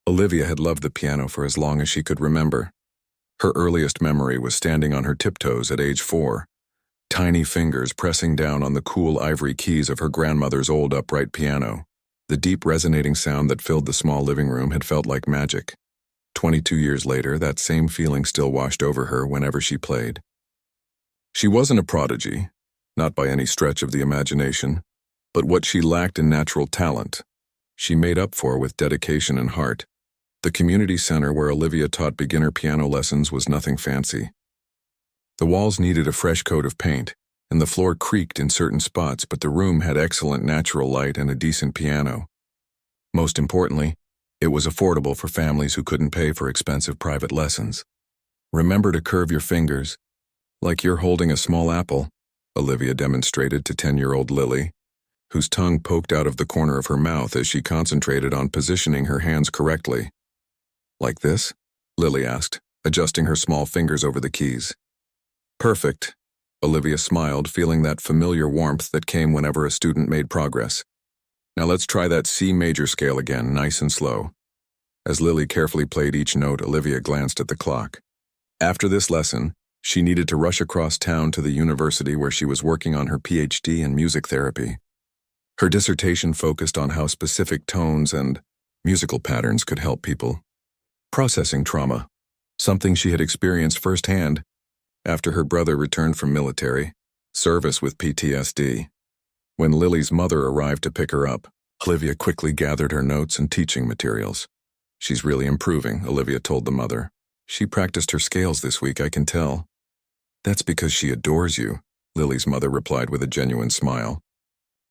Olivia had loved the piano for as long as she could remember. Her earliest memory was standing on her tiptoes at age 4, tiny fingers pressing down on the cool ivory keys of her grandmother's old upright piano. The deep resonating sound that filled the small living room had felt like magic. 22 years later, that same feeling still washed over her whenever she played. She wasn't a prodigy, not by any stretch of the imagination, but what she lacked in natural talent, she made up for with dedication and heart. The community center where Olivia taught beginner piano lessons was nothing fancy. The walls needed a fresh coat of paint, and the floor creaked in certain spots, but the room had excellent natural light and a decent piano. Most importantly, it was affordable for families who couldn't pay for expensive private lessons. "Remember to curve your fingers, like you're holding a small apple," Olivia demonstrated to 10-year-old Lily, whose tongue poked out of the corner of her mouth as she concentrated on positioning her hands correctly. "Like this?" Lily asked, adjusting her small fingers over the keys. "Perfect." Olivia smiled, feeling that familiar warmth that came whenever a student made progress. "Now let's try that C major scale again, nice and slow." As Lily carefully played each note, Olivia glanced at the clock. After this lesson, she needed to rush across town to the university where she was working on her PhD in music therapy. Her dissertation focused on how specific tones and musical patterns could help people processing trauma, something she had experienced firsthand after her brother returned from military service with PTSD. When Lily's mother arrived to pick her up, Olivia quickly gathered her notes and teaching materials. "She's really improving," Olivia told the mother. "She practiced her scales this week, I can tell." "That's because she adores you," Lily's mother replied with a genuine smile.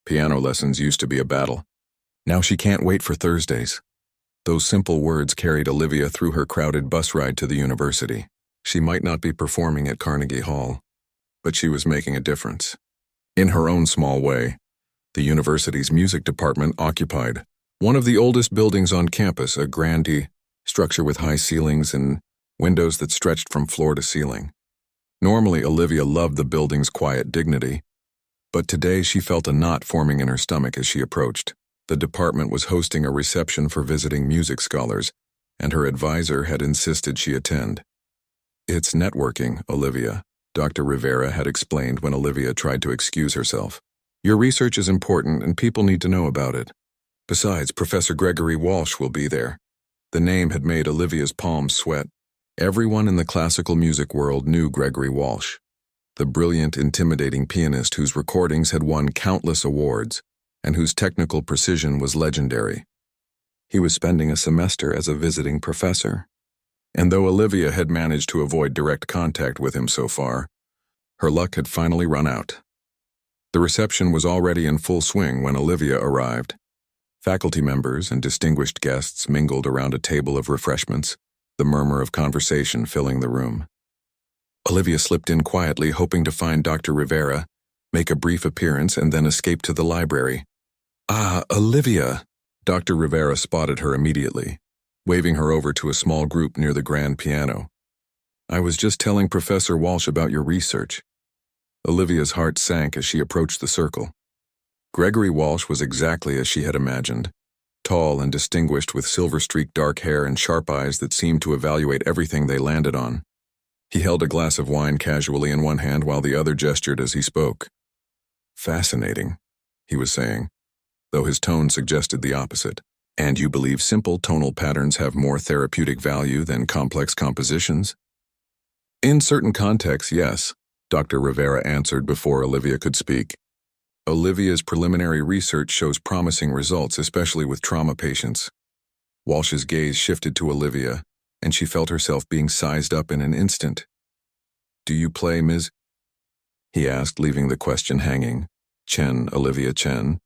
"Piano lessons used to be a battle. Now she can't wait for Thursdays." Those simple words carried Olivia through her crowded bus ride to the university. She might not be performing at Carnegie Hall, but she was making a difference. In her own small way, the university's music department occupied one of the oldest buildings on campus, a grand structure with high ceilings and windows that stretched from floor to ceiling. Normally, Olivia loved the building's quiet dignity, but today she felt a knot forming in her stomach as she approached. The department was hosting a reception for visiting music scholars, and her advisor had insisted she attend. "It's networking, Olivia," Dr. Rivera had explained when Olivia tried to excuse herself. "Your research is important and people need to know about it. Besides, Professor Gregory Walsh will be there." The name had made Olivia's palms sweat. Everyone in the classical music world knew Gregory Walsh, the brilliant, intimidating pianist whose recordings had won countless awards and whose technical precision was legendary. He was spending a semester as a visiting professor, and though Olivia had managed to avoid direct contact with him so far, her luck had finally run out. The reception was already in full swing when Olivia arrived. Faculty members and distinguished guests mingled around a table of refreshments, the murmur of conversation filling the room. Olivia slipped in quietly, hoping to find Dr. Rivera, make a brief appearance, and then escape to the library. "Ah, Olivia!" Dr. Rivera spotted her immediately, waving her over to a small group near the grand piano. "I was just telling Professor Walsh about your research." Olivia's heart sank as she approached the circle. Gregory Walsh was exactly as she had imagined, tall and distinguished with silver-streaked dark hair and sharp eyes that seemed to evaluate everything they landed on. He held a glass of wine casually in one hand while the other gestured as he spoke. "Fascinating," he was saying, though his tone suggested the opposite. "And you believe simple tonal patterns have more therapeutic value than complex compositions?" "In certain contexts, yes," Dr. Rivera answered before Olivia could speak. "Olivia's preliminary research shows promising results, especially with trauma patients." Walsh's gaze shifted to Olivia, and she felt herself being sized up in an instant. "Do you play, Ms.?" he asked, leaving the question hanging. "Chen, Olivia Chen."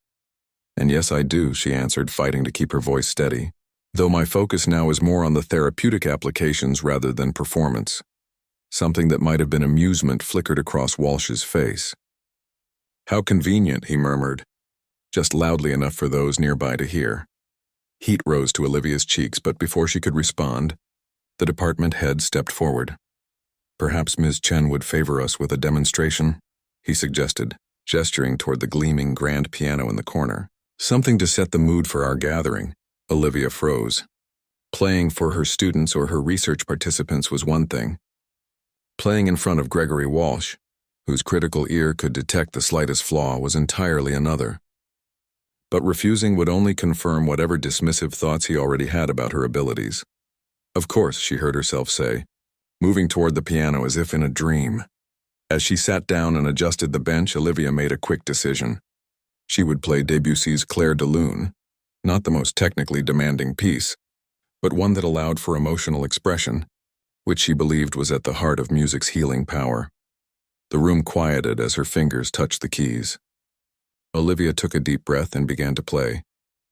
"And yes, I do," she answered, fighting to keep her voice steady, "though my focus now is more on the therapeutic applications rather than performance." Something that might have been amusement flickered across Walsh's face. "How convenient," he murmured, just loudly enough for those nearby to hear. Heat rose to Olivia's cheeks, but before she could respond, the department head stepped forward. "Perhaps Ms. Chen would favor us with a demonstration," he suggested, gesturing toward the gleaming grand piano in the corner. "Something to set the mood for our gathering." Olivia froze. Playing for her students or her research participants was one thing. Playing in front of Gregory Walsh, whose critical ear could detect the slightest flaw, was entirely another. But refusing would only confirm whatever dismissive thoughts he already had about her abilities. Of course, she heard herself say, moving toward the piano as if in a dream. As she sat down and adjusted the bench, Olivia made a quick decision. She would play Debussy's Clair de Lune, not the most technically demanding piece, but one that allowed for emotional expression, which she believed was at the heart of music's healing power. The room quieted as her fingers touched the keys. Olivia took a deep breath and began to play,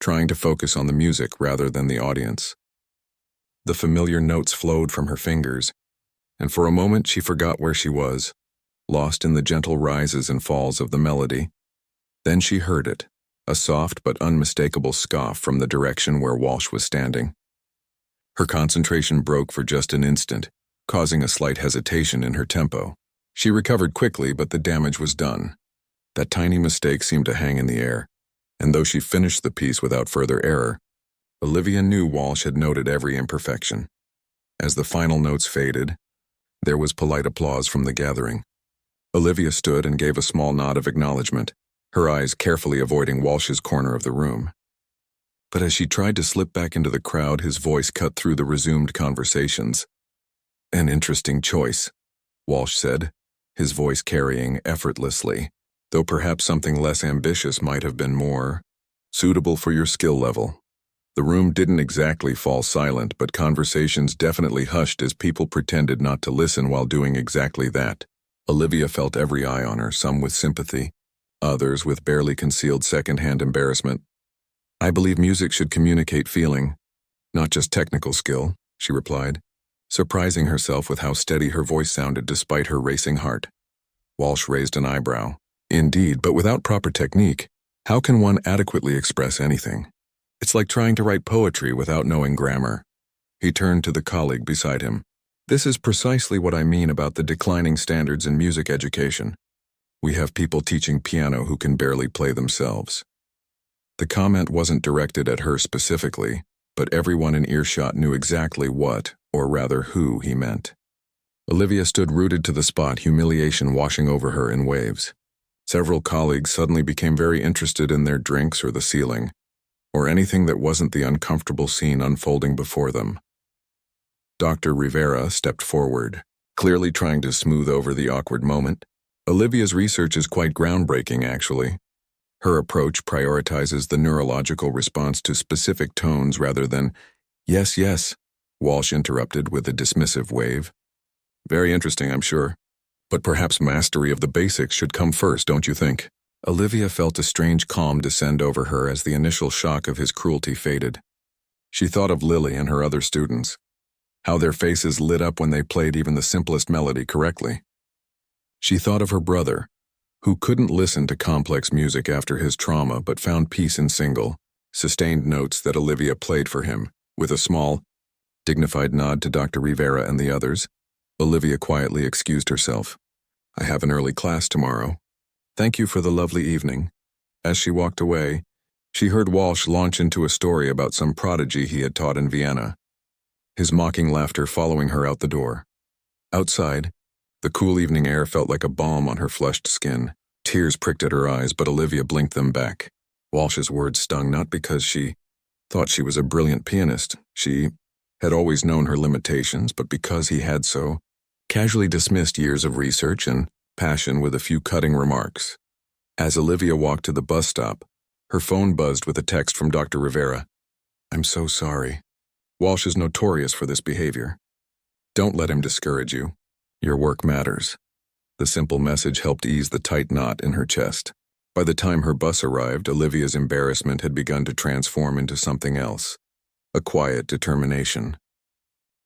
trying to focus on the music rather than the audience. The familiar notes flowed from her fingers, and for a moment she forgot where she was, lost in the gentle rises and falls of the melody. Then she heard it, a soft but unmistakable scoff from the direction where Walsh was standing. Her concentration broke for just an instant, causing a slight hesitation in her tempo. She recovered quickly, but the damage was done. That tiny mistake seemed to hang in the air, and though she finished the piece without further error, Olivia knew Walsh had noted every imperfection. As the final notes faded, there was polite applause from the gathering. Olivia stood and gave a small nod of acknowledgement, her eyes carefully avoiding Walsh's corner of the room. But as she tried to slip back into the crowd, his voice cut through the resumed conversations. "An interesting choice," Walsh said, his voice carrying effortlessly, though perhaps something less ambitious might have been more suitable for your skill level. The room didn't exactly fall silent, but conversations definitely hushed as people pretended not to listen while doing exactly that. Olivia felt every eye on her, some with sympathy, others with barely concealed second-hand embarrassment. "I believe music should communicate feeling, not just technical skill," she replied, surprising herself with how steady her voice sounded despite her racing heart. Walsh raised an eyebrow. "Indeed, but without proper technique, how can one adequately express anything? It's like trying to write poetry without knowing grammar." He turned to the colleague beside him. "This is precisely what I mean about the declining standards in music education. We have people teaching piano who can barely play themselves." The comment wasn't directed at her specifically, but everyone in earshot knew exactly what, or rather who, he meant. Olivia stood rooted to the spot, humiliation washing over her in waves. Several colleagues suddenly became very interested in their drinks or the ceiling, or anything that wasn't the uncomfortable scene unfolding before them. Dr. Rivera stepped forward, clearly trying to smooth over the awkward moment. "Olivia's research is quite groundbreaking, actually. Her approach prioritizes the neurological response to specific tones rather than—" "Yes, yes," Walsh interrupted with a dismissive wave. "Very interesting, I'm sure. But perhaps mastery of the basics should come first, don't you think?" Olivia felt a strange calm descend over her as the initial shock of his cruelty faded. She thought of Lily and her other students, how their faces lit up when they played even the simplest melody correctly. She thought of her brother, who couldn't listen to complex music after his trauma but found peace in single, sustained notes that Olivia played for him. With a small, dignified nod to Dr. Rivera and the others, Olivia quietly excused herself. "I have an early class tomorrow. Thank you for the lovely evening." As she walked away, she heard Walsh launch into a story about some prodigy he had taught in Vienna, his mocking laughter following her out the door. Outside, the cool evening air felt like a balm on her flushed skin. Tears pricked at her eyes, but Olivia blinked them back. Walsh's words stung not because she thought she was a brilliant pianist. She had always known her limitations, but because he had so casually dismissed years of research and passion with a few cutting remarks. As Olivia walked to the bus stop, her phone buzzed with a text from Dr. Rivera. "I'm so sorry. Walsh is notorious for this behavior. Don't let him discourage you. Your work matters." The simple message helped ease the tight knot in her chest. By the time her bus arrived, Olivia's embarrassment had begun to transform into something else, a quiet determination.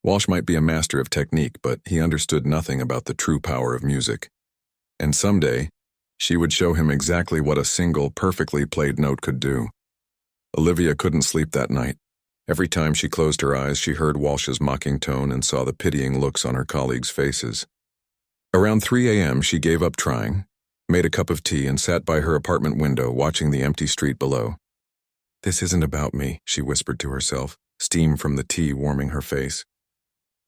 Walsh might be a master of technique, but he understood nothing about the true power of music. And someday, she would show him exactly what a single, perfectly played note could do. Olivia couldn't sleep that night. Every time she closed her eyes, she heard Walsh's mocking tone and saw the pitying looks on her colleagues' faces. Around 3 a.m., she gave up trying, made a cup of tea, and sat by her apartment window watching the empty street below. "This isn't about me," she whispered to herself, steam from the tea warming her face.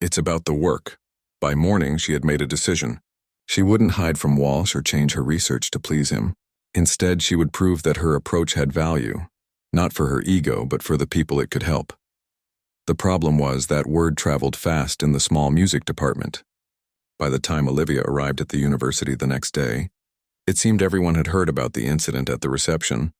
It's about the work. By morning, she had made a decision. She wouldn't hide from Walsh or change her research to please him. Instead, she would prove that her approach had value, not for her ego, but for the people it could help. The problem was that word traveled fast in the small music department. By the time Olivia arrived at the university the next day, it seemed everyone had heard about the incident at the reception.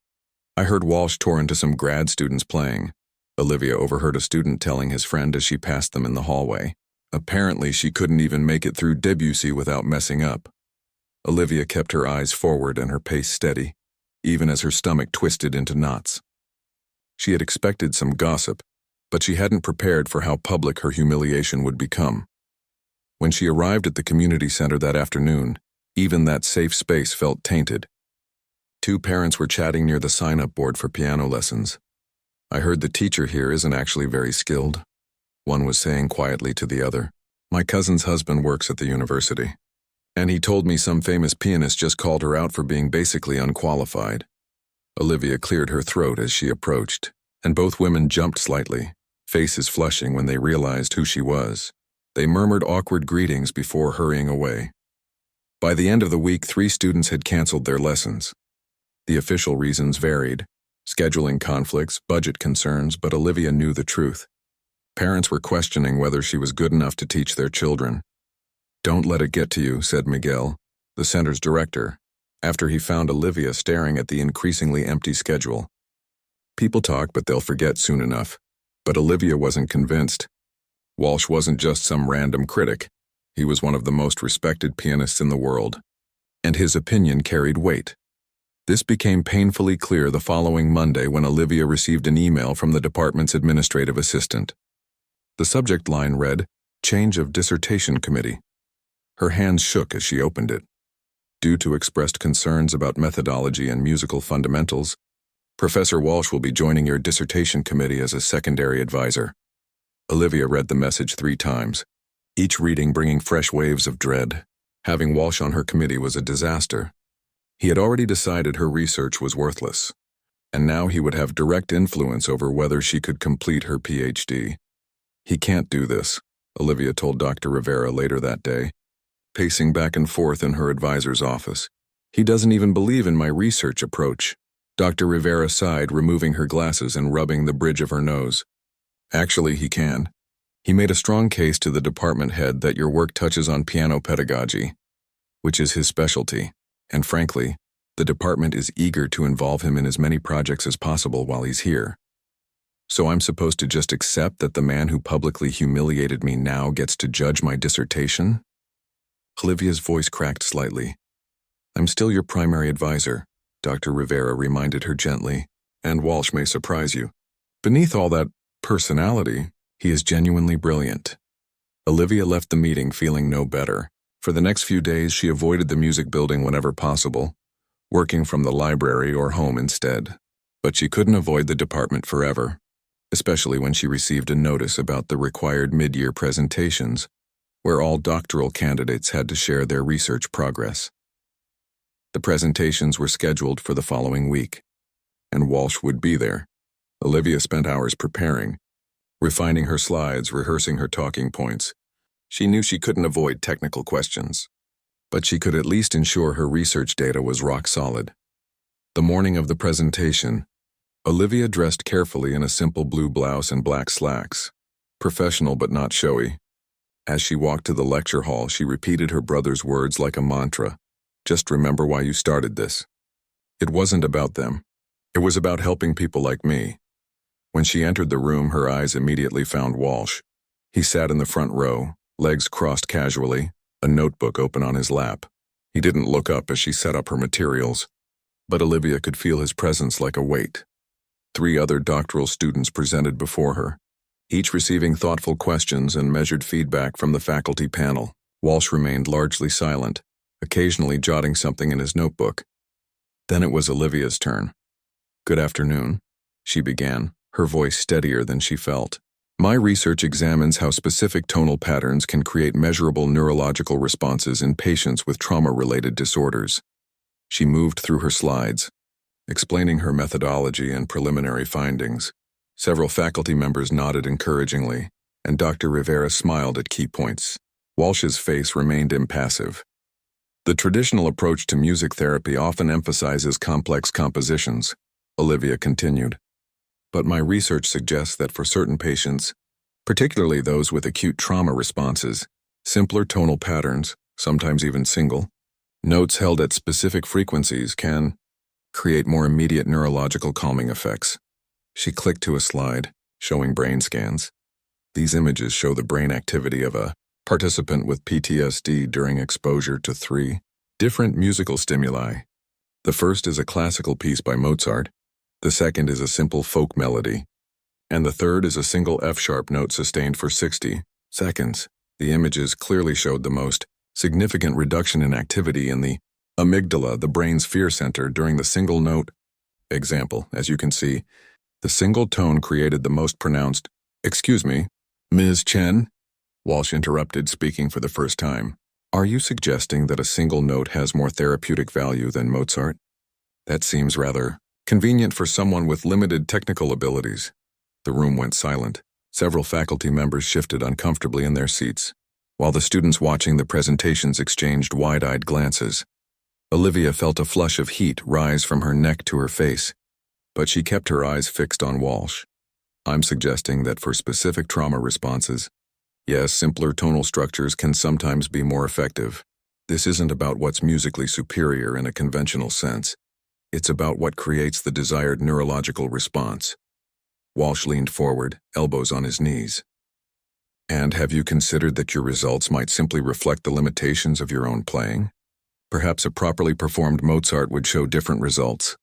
I heard Walsh tore into some grad students playing. Olivia overheard a student telling his friend as she passed them in the hallway. Apparently, she couldn't even make it through Debussy without messing up. Olivia kept her eyes forward and her pace steady, even as her stomach twisted into knots. She had expected some gossip, but she hadn't prepared for how public her humiliation would become. When she arrived at the community center that afternoon, even that safe space felt tainted. Two parents were chatting near the sign-up board for piano lessons. I heard the teacher here isn't actually very skilled. One was saying quietly to the other, "My cousin's husband works at the university, and he told me some famous pianist just called her out for being basically unqualified." Olivia cleared her throat as she approached, and both women jumped slightly, faces flushing when they realized who she was. They murmured awkward greetings before hurrying away. By the end of the week, 3 students had canceled their lessons. The official reasons varied: scheduling conflicts, budget concerns, but Olivia knew the truth. Parents were questioning whether she was good enough to teach their children. "Don't let it get to you," said Miguel, the center's director, after he found Olivia staring at the increasingly empty schedule. "People talk, but they'll forget soon enough." But Olivia wasn't convinced. Walsh wasn't just some random critic. He was one of the most respected pianists in the world, and his opinion carried weight. This became painfully clear the following Monday when Olivia received an email from the department's administrative assistant. The subject line read, "Change of Dissertation Committee." Her hands shook as she opened it. Due to expressed concerns about methodology and musical fundamentals, Professor Walsh will be joining your dissertation committee as a secondary advisor. Olivia read the message 3 times, each reading bringing fresh waves of dread. Having Walsh on her committee was a disaster. He had already decided her research was worthless, and now he would have direct influence over whether she could complete her PhD. "He can't do this," Olivia told Dr. Rivera later that day, pacing back and forth in her advisor's office. "He doesn't even believe in my research approach." Dr. Rivera sighed, removing her glasses and rubbing the bridge of her nose. "Actually, he can. He made a strong case to the department head that your work touches on piano pedagogy, which is his specialty, and frankly, the department is eager to involve him in as many projects as possible while he's here. So I'm supposed to just accept that the man who publicly humiliated me now gets to judge my dissertation?" Olivia's voice cracked slightly. "I'm still your primary advisor," Dr. Rivera reminded her gently, "and Walsh may surprise you. Beneath all that personality, he is genuinely brilliant." Olivia left the meeting feeling no better. For the next few days, she avoided the music building whenever possible, working from the library or home instead. But she couldn't avoid the department forever, especially when she received a notice about the required mid-year presentations, where all doctoral candidates had to share their research progress. The presentations were scheduled for the following week, and Walsh would be there. Olivia spent hours preparing, refining her slides, rehearsing her talking points. She knew she couldn't avoid technical questions, but she could at least ensure her research data was rock solid. The morning of the presentation, Olivia dressed carefully in a simple blue blouse and black slacks, professional but not showy. As she walked to the lecture hall, she repeated her brother's words like a mantra. "Just remember why you started this." It wasn't about them. It was about helping people like me. When she entered the room, her eyes immediately found Walsh. He sat in the front row, legs crossed casually, a notebook open on his lap. He didn't look up as she set up her materials, but Olivia could feel his presence like a weight. 3 other doctoral students presented before her, each receiving thoughtful questions and measured feedback from the faculty panel. Walsh remained largely silent, occasionally jotting something in his notebook. Then it was Olivia's turn. "Good afternoon," she began, her voice steadier than she felt. "My research examines how specific tonal patterns can create measurable neurological responses in patients with trauma-related disorders." She moved through her slides, explaining her methodology and preliminary findings. Several faculty members nodded encouragingly, and Dr. Rivera smiled at key points. Walsh's face remained impassive. The traditional approach to music therapy often emphasizes complex compositions, Olivia continued. But my research suggests that for certain patients, particularly those with acute trauma responses, simpler tonal patterns, sometimes even single, notes held at specific frequencies can create more immediate neurological calming effects. She clicked to a slide, showing brain scans. These images show the brain activity of a participant with PTSD during exposure to 3 different musical stimuli. The first is a classical piece by Mozart, the second is a simple folk melody, and the third is a single F-sharp note sustained for 60 seconds. The images clearly showed the most significant reduction in activity in the amygdala, the brain's fear center, during the single note example. As you can see, the single tone created the most pronounced, "Excuse me, Ms. Chen?" Walsh interrupted, speaking for the first time. "Are you suggesting that a single note has more therapeutic value than Mozart? That seems rather convenient for someone with limited technical abilities." The room went silent. Several faculty members shifted uncomfortably in their seats, while the students watching the presentations exchanged wide-eyed glances. Olivia felt a flush of heat rise from her neck to her face, but she kept her eyes fixed on Walsh. "I'm suggesting that for specific trauma responses, yes, simpler tonal structures can sometimes be more effective. This isn't about what's musically superior in a conventional sense. It's about what creates the desired neurological response." Walsh leaned forward, elbows on his knees. "And have you considered that your results might simply reflect the limitations of your own playing? Perhaps a properly performed Mozart would show different results."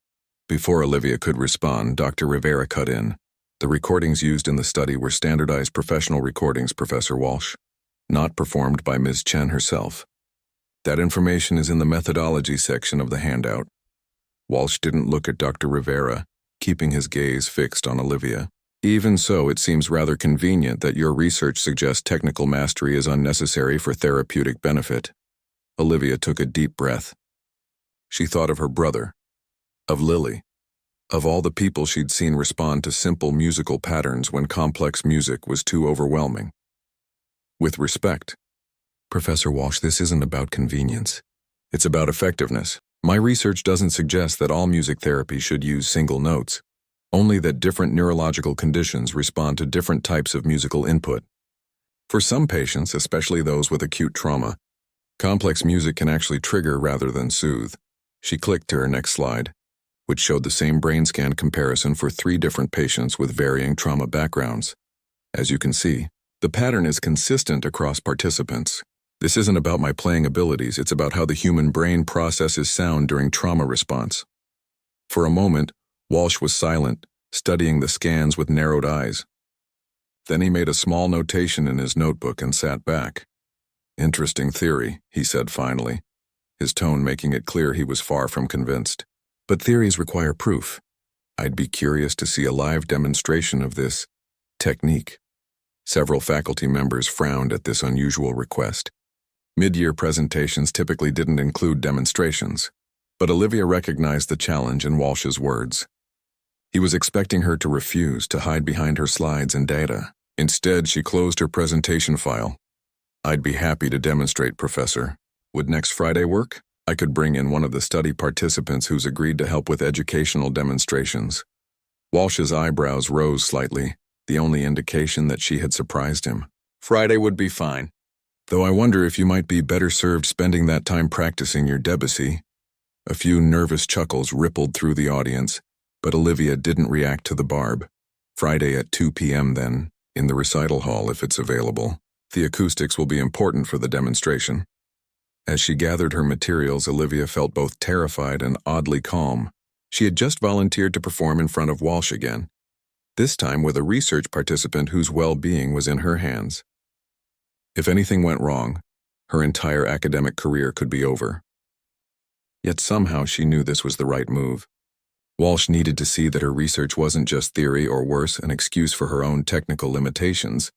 Before Olivia could respond, Dr. Rivera cut in. "The recordings used in the study were standardized professional recordings, Professor Walsh, not performed by Ms. Chen herself. That information is in the methodology section of the handout." Walsh didn't look at Dr. Rivera, keeping his gaze fixed on Olivia. "Even so, it seems rather convenient that your research suggests technical mastery is unnecessary for therapeutic benefit." Olivia took a deep breath. She thought of her brother, of Lily, of all the people she'd seen respond to simple musical patterns when complex music was too overwhelming. "With respect, Professor Walsh, this isn't about convenience. It's about effectiveness. My research doesn't suggest that all music therapy should use single notes, only that different neurological conditions respond to different types of musical input. For some patients, especially those with acute trauma, complex music can actually trigger rather than soothe." She clicked to her next slide, which showed the same brain scan comparison for 3 different patients with varying trauma backgrounds. As you can see, the pattern is consistent across participants. "This isn't about my playing abilities, it's about how the human brain processes sound during trauma response." For a moment, Walsh was silent, studying the scans with narrowed eyes. Then he made a small notation in his notebook and sat back. "Interesting theory," he said finally, his tone making it clear he was far from convinced. "But theories require proof. I'd be curious to see a live demonstration of this technique." Several faculty members frowned at this unusual request. Mid-year presentations typically didn't include demonstrations, but Olivia recognized the challenge in Walsh's words. He was expecting her to refuse, to hide behind her slides and data. Instead, she closed her presentation file. "I'd be happy to demonstrate, Professor. Would next Friday work? I could bring in one of the study participants who's agreed to help with educational demonstrations." Walsh's eyebrows rose slightly, the only indication that she had surprised him. "Friday would be fine. Though I wonder if you might be better served spending that time practicing your Debussy." A few nervous chuckles rippled through the audience, but Olivia didn't react to the barb. "Friday at 2 p.m. then, in the recital hall if it's available. The acoustics will be important for the demonstration." As she gathered her materials, Olivia felt both terrified and oddly calm. She had just volunteered to perform in front of Walsh again, this time with a research participant whose well-being was in her hands. If anything went wrong, her entire academic career could be over. Yet somehow she knew this was the right move. Walsh needed to see that her research wasn't just theory or worse, an excuse for her own technical limitations.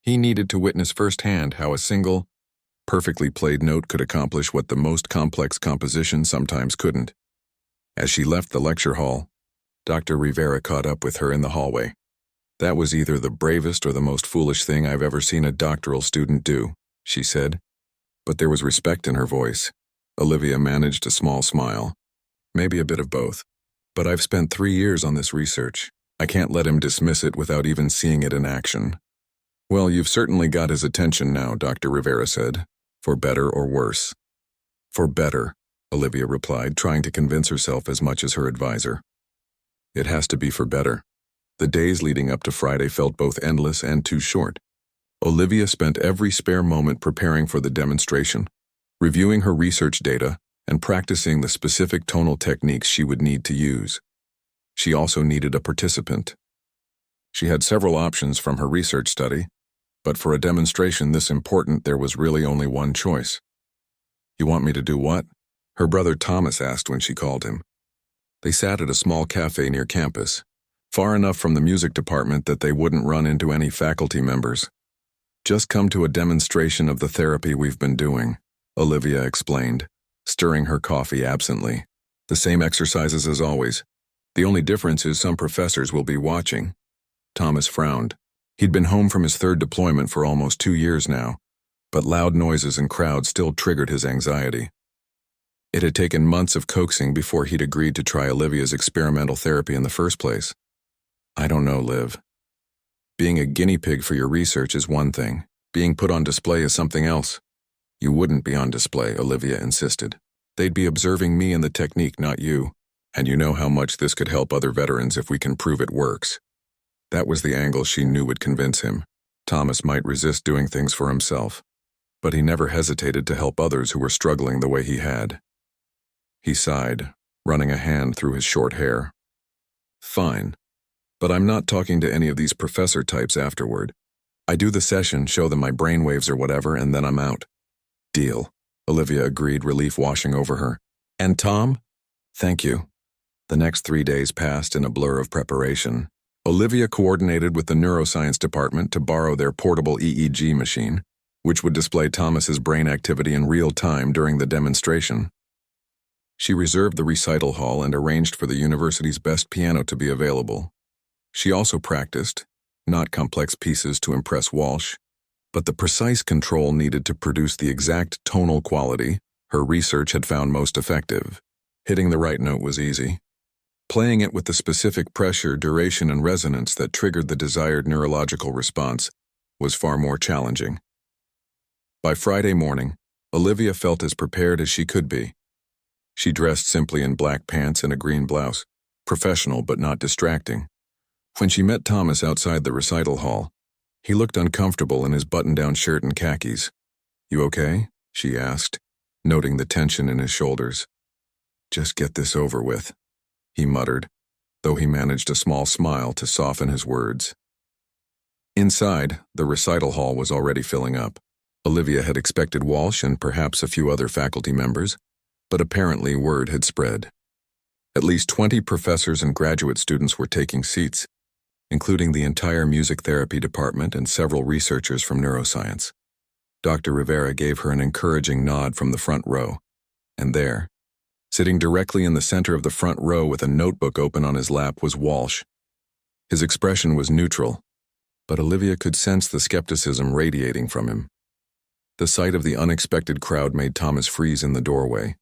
He needed to witness firsthand how a single, perfectly played note could accomplish what the most complex composition sometimes couldn't. As she left the lecture hall, Dr. Rivera caught up with her in the hallway. That was either the bravest or the most foolish thing I've ever seen a doctoral student do, she said. But there was respect in her voice. Olivia managed a small smile. Maybe a bit of both. But I've spent 3 years on this research. I can't let him dismiss it without even seeing it in action. Well, you've certainly got his attention now, Dr. Rivera said. For better or worse. For better, Olivia replied, trying to convince herself as much as her advisor. It has to be for better. The days leading up to Friday felt both endless and too short. Olivia spent every spare moment preparing for the demonstration, reviewing her research data, and practicing the specific tonal techniques she would need to use. She also needed a participant. She had several options from her research study, but for a demonstration this important there was really only one choice. You want me to do what? Her brother Thomas asked when she called him. They sat at a small cafe near campus, far enough from the music department that they wouldn't run into any faculty members. Just come to a demonstration of the therapy we've been doing, Olivia explained, stirring her coffee absently. The same exercises as always. The only difference is some professors will be watching. Thomas frowned. He'd been home from his 3rd deployment for almost 2 years now, but loud noises and crowds still triggered his anxiety. It had taken months of coaxing before he'd agreed to try Olivia's experimental therapy in the first place. I don't know, Liv. Being a guinea pig for your research is one thing. Being put on display is something else. You wouldn't be on display, Olivia insisted. They'd be observing me and the technique, not you. And you know how much this could help other veterans if we can prove it works. That was the angle she knew would convince him. Thomas might resist doing things for himself, but he never hesitated to help others who were struggling the way he had. He sighed, running a hand through his short hair. Fine, but I'm not talking to any of these professor types afterward. I do the session, show them my brainwaves or whatever, and then I'm out. Deal, Olivia agreed, relief washing over her. And Tom? Thank you. The next 3 days passed in a blur of preparation. Olivia coordinated with the neuroscience department to borrow their portable EEG machine, which would display Thomas's brain activity in real time during the demonstration. She reserved the recital hall and arranged for the university's best piano to be available. She also practiced, not complex pieces to impress Walsh, but the precise control needed to produce the exact tonal quality her research had found most effective. Hitting the right note was easy. Playing it with the specific pressure, duration, and resonance that triggered the desired neurological response was far more challenging. By Friday morning, Olivia felt as prepared as she could be. She dressed simply in black pants and a green blouse, professional but not distracting. When she met Thomas outside the recital hall, he looked uncomfortable in his button-down shirt and khakis. "You okay?" she asked, noting the tension in his shoulders. "Just get this over with," he muttered, though he managed a small smile to soften his words. Inside, the recital hall was already filling up. Olivia had expected Walsh and perhaps a few other faculty members, but apparently word had spread. At least 20 professors and graduate students were taking seats, including the entire music therapy department and several researchers from neuroscience. Dr. Rivera gave her an encouraging nod from the front row, and there, sitting directly in the center of the front row with a notebook open on his lap, was Walsh. His expression was neutral, but Olivia could sense the skepticism radiating from him. The sight of the unexpected crowd made Thomas freeze in the doorway.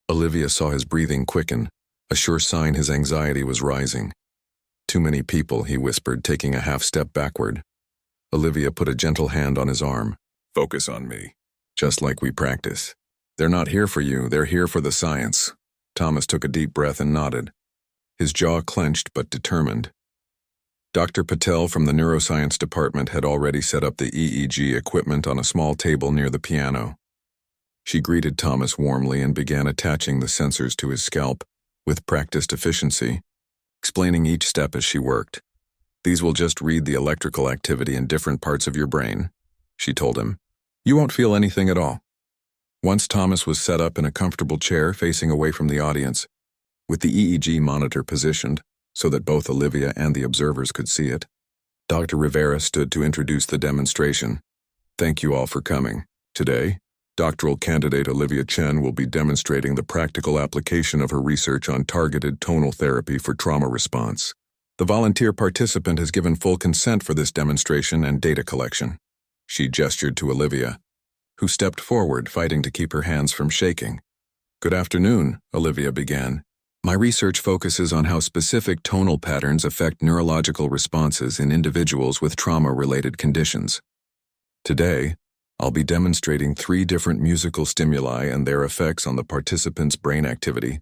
Olivia saw his breathing quicken, a sure sign his anxiety was rising. "Too many people," he whispered, taking a half-step backward. Olivia put a gentle hand on his arm. "Focus on me, just like we practice. They're not here for you, they're here for the science." Thomas took a deep breath and nodded, his jaw clenched but determined. Dr. Patel from the neuroscience department had already set up the EEG equipment on a small table near the piano. She greeted Thomas warmly and began attaching the sensors to his scalp with practiced efficiency, explaining each step as she worked. "These will just read the electrical activity in different parts of your brain," she told him. "You won't feel anything at all." Once Thomas was set up in a comfortable chair facing away from the audience, with the EEG monitor positioned so that both Olivia and the observers could see it, Dr. Rivera stood to introduce the demonstration. "Thank you all for coming. Today, doctoral candidate Olivia Chen will be demonstrating the practical application of her research on targeted tonal therapy for trauma response. The volunteer participant has given full consent for this demonstration and data collection. She gestured to Olivia, who stepped forward, fighting to keep her hands from shaking. Good afternoon, Olivia began. My research focuses on how specific tonal patterns affect neurological responses in individuals with trauma-related conditions. Today, I'll be demonstrating 3 different musical stimuli and their effects on the participant's brain activity,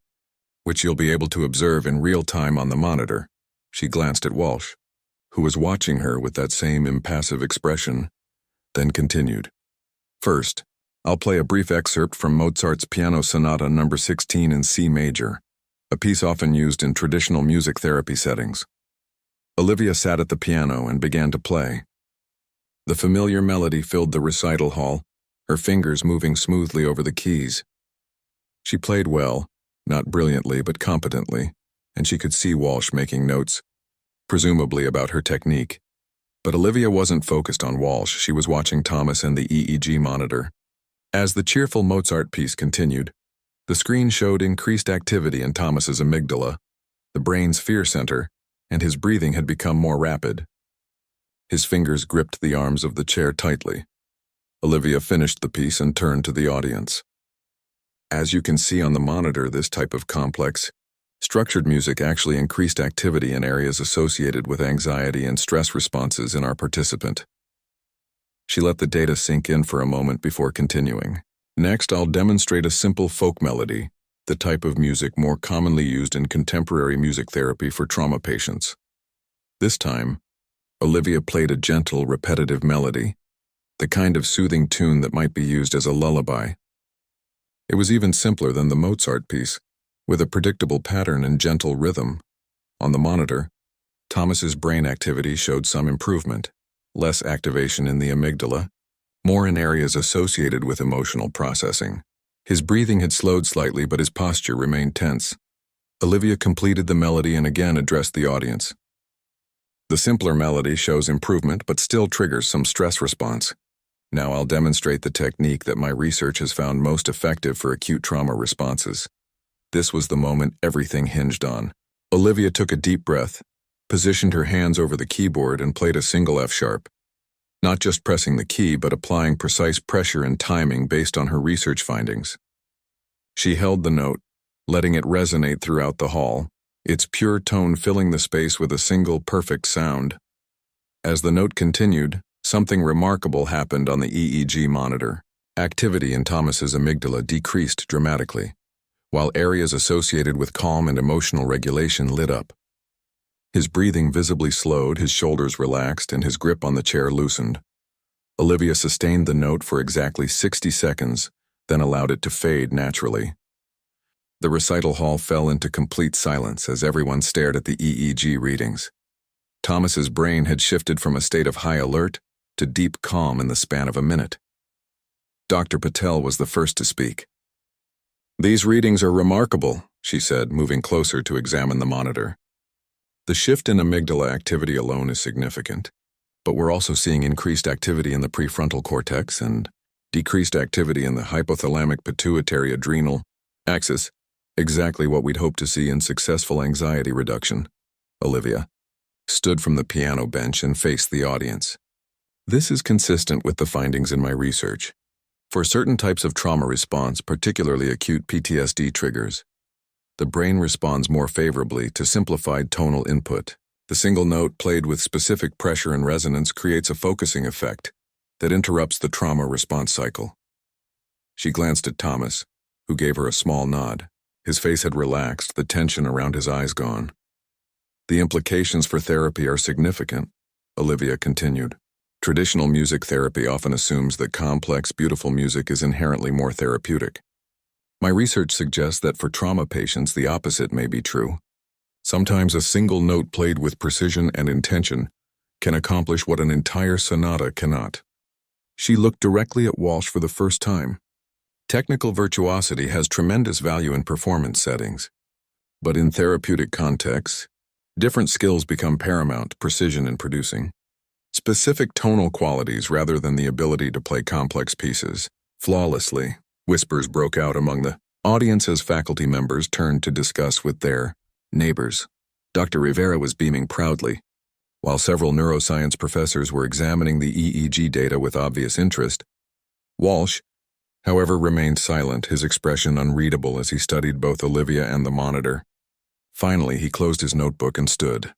which you'll be able to observe in real time on the monitor. She glanced at Walsh, who was watching her with that same impassive expression, then continued. First, I'll play a brief excerpt from Mozart's Piano Sonata No. 16 in C major, a piece often used in traditional music therapy settings. Olivia sat at the piano and began to play. The familiar melody filled the recital hall, her fingers moving smoothly over the keys. She played well, not brilliantly but competently, and she could see Walsh making notes, presumably about her technique. But Olivia wasn't focused on Walsh, she was watching Thomas and the EEG monitor. As the cheerful Mozart piece continued, the screen showed increased activity in Thomas's amygdala, the brain's fear center, and his breathing had become more rapid. His fingers gripped the arms of the chair tightly. Olivia finished the piece and turned to the audience. As you can see on the monitor, this type of complex, structured music actually increased activity in areas associated with anxiety and stress responses in our participant. She let the data sink in for a moment before continuing. Next, I'll demonstrate a simple folk melody, the type of music more commonly used in contemporary music therapy for trauma patients. This time, Olivia played a gentle, repetitive melody, the kind of soothing tune that might be used as a lullaby. It was even simpler than the Mozart piece, with a predictable pattern and gentle rhythm. On the monitor, Thomas's brain activity showed some improvement, less activation in the amygdala, more in areas associated with emotional processing. His breathing had slowed slightly, but his posture remained tense. Olivia completed the melody and again addressed the audience. The simpler melody shows improvement but still triggers some stress response. Now I'll demonstrate the technique that my research has found most effective for acute trauma responses. This was the moment everything hinged on. Olivia took a deep breath, positioned her hands over the keyboard and played a single F sharp. Not just pressing the key, but applying precise pressure and timing based on her research findings. She held the note, letting it resonate throughout the hall, its pure tone filling the space with a single perfect sound. As the note continued, something remarkable happened on the EEG monitor. Activity in Thomas's amygdala decreased dramatically, while areas associated with calm and emotional regulation lit up. His breathing visibly slowed, his shoulders relaxed, and his grip on the chair loosened. Olivia sustained the note for exactly 60 seconds, then allowed it to fade naturally. The recital hall fell into complete silence as everyone stared at the EEG readings. Thomas's brain had shifted from a state of high alert to deep calm in the span of a minute. Dr. Patel was the first to speak. "These readings are remarkable," she said, moving closer to examine the monitor. "The shift in amygdala activity alone is significant, but we're also seeing increased activity in the prefrontal cortex and decreased activity in the hypothalamic pituitary adrenal axis, exactly what we'd hope to see in successful anxiety reduction." Olivia stood from the piano bench and faced the audience. "This is consistent with the findings in my research. For certain types of trauma response, particularly acute PTSD triggers, the brain responds more favorably to simplified tonal input. The single note played with specific pressure and resonance creates a focusing effect that interrupts the trauma response cycle." She glanced at Thomas, who gave her a small nod. His face had relaxed, the tension around his eyes gone. "The implications for therapy are significant," Olivia continued. "Traditional music therapy often assumes that complex, beautiful music is inherently more therapeutic. My research suggests that for trauma patients, the opposite may be true. Sometimes a single note played with precision and intention can accomplish what an entire sonata cannot." She looked directly at Walsh for the first time. Technical virtuosity has tremendous value in performance settings, but in therapeutic contexts, different skills become paramount: precision in producing specific tonal qualities rather than the ability to play complex pieces flawlessly. Whispers broke out among the audience as faculty members turned to discuss with their neighbors. Dr. Rivera was beaming proudly. While several neuroscience professors were examining the EEG data with obvious interest, Walsh, however, remained silent, his expression unreadable as he studied both Olivia and the monitor. Finally, he closed his notebook and stood.